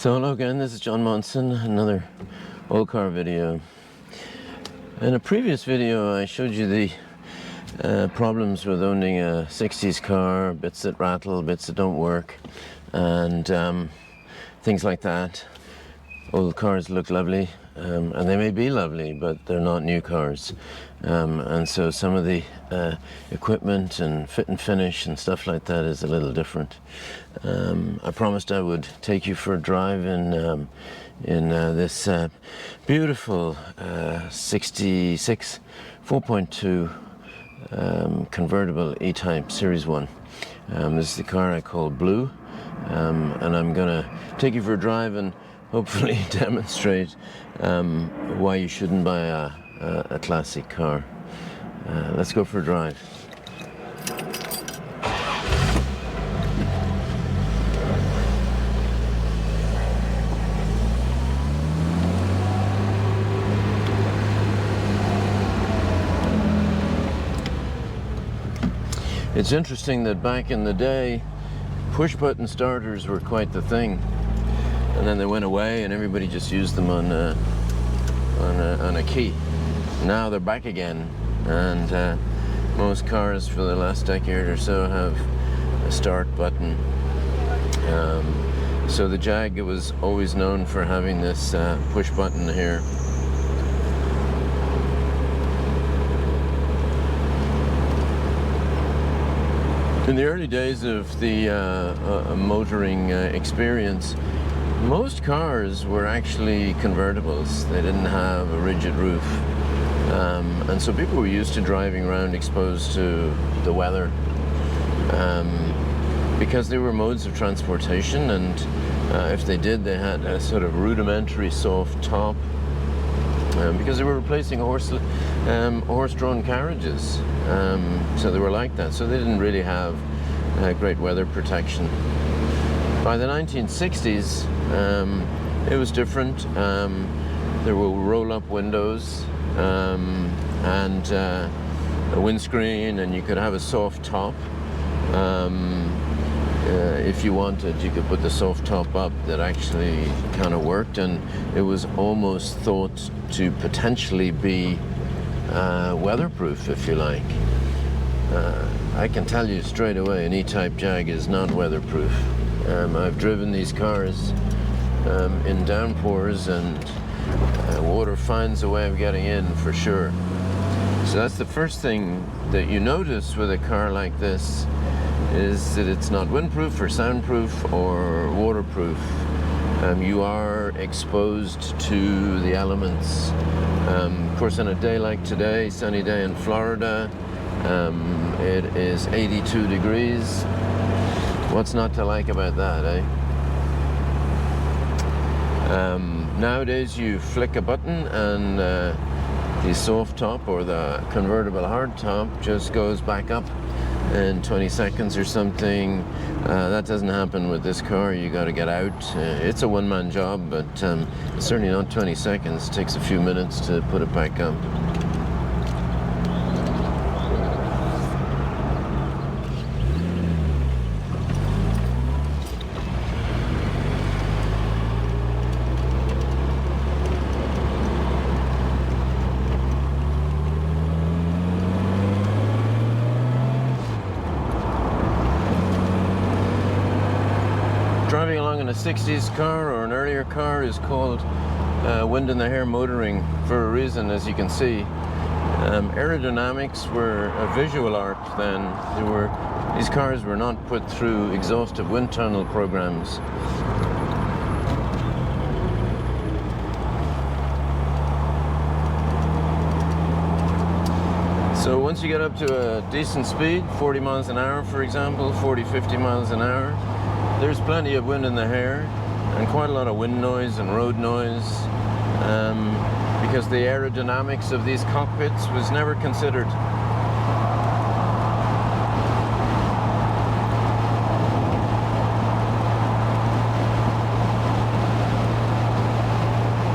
So hello again, this is John Monson, another old car video. In a previous video I showed you the problems with owning a 60s car, bits that rattle, bits that don't work, and things like that. Old cars look lovely, and they may be lovely, but they're not new cars. And so some of the equipment and fit and finish and stuff like that is a little different. I promised I would take you for a drive in this beautiful 66 4.2 convertible E-Type Series 1. This is the car I call Blue, and I'm going to take you for a drive and hopefully demonstrate why you shouldn't buy a classic car. Let's go for a drive. It's interesting that back in the day, push-button starters were quite the thing. And then they went away and everybody just used them on a key. Now they're back again, and most cars for the last decade or so have a start button. So the Jag was always known for having this push button here. In the early days of the motoring experience, most cars were actually convertibles. They didn't have a rigid roof. And so people were used to driving around exposed to the weather because they were modes of transportation, and if they did, they had a sort of rudimentary soft top because they were replacing horse-drawn carriages. So they were like that. So they didn't really have great weather protection. By the 1960s, it was different. There were roll-up windows and a windscreen, and you could have a soft top. If you wanted, you could put the soft top up that actually kind of worked, and it was almost thought to potentially be weatherproof, if you like. I can tell you straight away, an E-Type Jag is not weatherproof. I've driven these cars in downpours, and water finds a way of getting in for sure. So that's the first thing that you notice with a car like this, is that it's not windproof or soundproof or waterproof. You are exposed to the elements. Of course, on a day like today, sunny day in Florida, it is 82 degrees. What's not to like about that, eh? Nowadays you flick a button and the soft top or the convertible hard top just goes back up in 20 seconds or something. That doesn't happen with this car. You got to get out. It's a one-man job, but it's certainly not 20 seconds. It takes a few minutes to put it back up. Driving along in a 60s car or an earlier car is called wind in the hair motoring for a reason, as you can see. Aerodynamics were a visual art then. These cars were not put through exhaustive wind tunnel programs. So once you get up to a decent speed, 40 miles an hour for example, 40, 50 miles an hour, there's plenty of wind in the hair and quite a lot of wind noise and road noise, because the aerodynamics of these cockpits was never considered.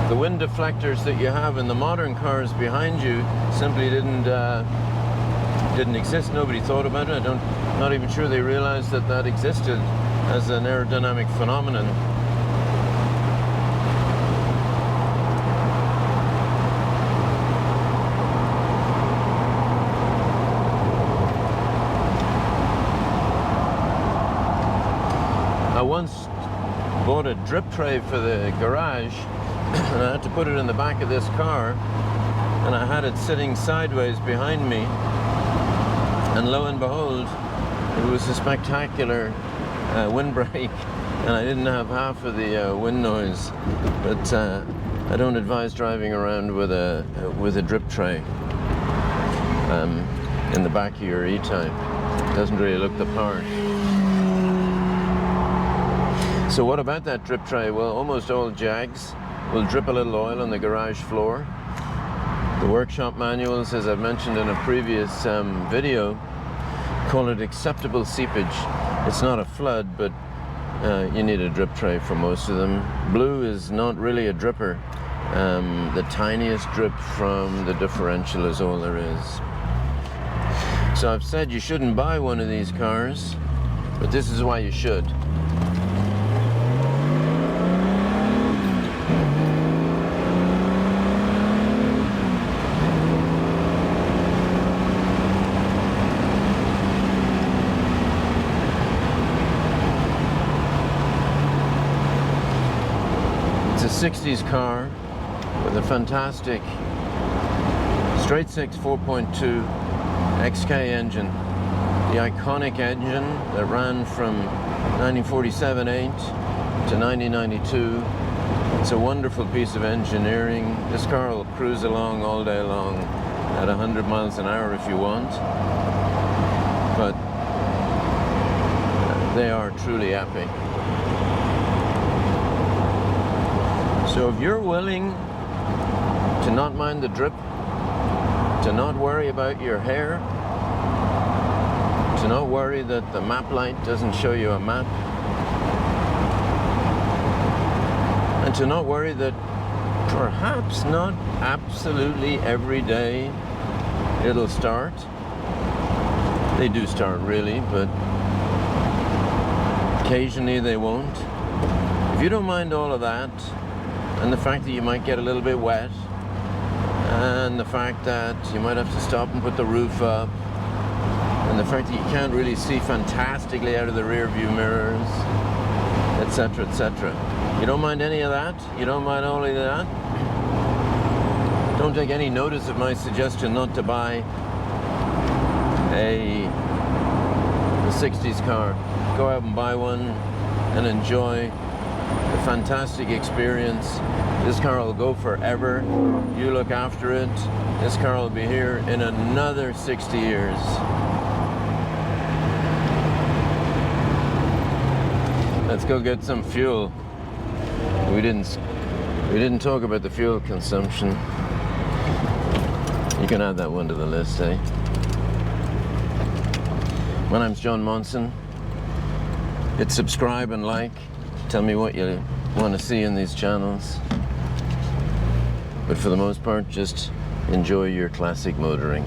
The wind deflectors that you have in the modern cars behind you simply didn't exist. Nobody thought about it. Not even sure they realized that existed as an aerodynamic phenomenon. I once bought a drip tray for the garage, and I had to put it in the back of this car, and I had it sitting sideways behind me, and lo and behold, it was a spectacular windbreak, and I didn't have half of the wind noise. But I don't advise driving around with a drip tray in the back of your E-Type. It doesn't really look the part. So what about that drip tray? Well, almost all Jags will drip a little oil on the garage floor. The workshop manuals, as I've mentioned in a previous video, call it acceptable seepage. It's not a flood, but you need a drip tray for most of them. Blue is not really a dripper. The tiniest drip from the differential is all there is. So I've said you shouldn't buy one of these cars, but this is why you should. It's a 60s car with a fantastic straight six 4.2 XK engine. The iconic engine that ran from 1947-8 to 1992. It's a wonderful piece of engineering. This car will cruise along all day long at 100 miles an hour if you want. But they are truly epic. So if you're willing to not mind the drip, to not worry about your hair, to not worry that the map light doesn't show you a map, and to not worry that perhaps not absolutely every day it'll start. They do start really, but occasionally they won't. If you don't mind all of that, and the fact that you might get a little bit wet, and the fact that you might have to stop and put the roof up, and the fact that you can't really see fantastically out of the rear view mirrors, etc., etc. You don't mind any of that? You don't mind all of that? Don't take any notice of my suggestion not to buy a 60s car. Go out and buy one and enjoy a fantastic experience. This car will go forever. You look after it. This car will be here in another 60 years. Let's go get some fuel. We didn't talk about the fuel consumption. You can add that one to the list, eh? My name's John Monson. Hit subscribe and like. Tell me what you want to see in these channels. But for the most part, just enjoy your classic motoring.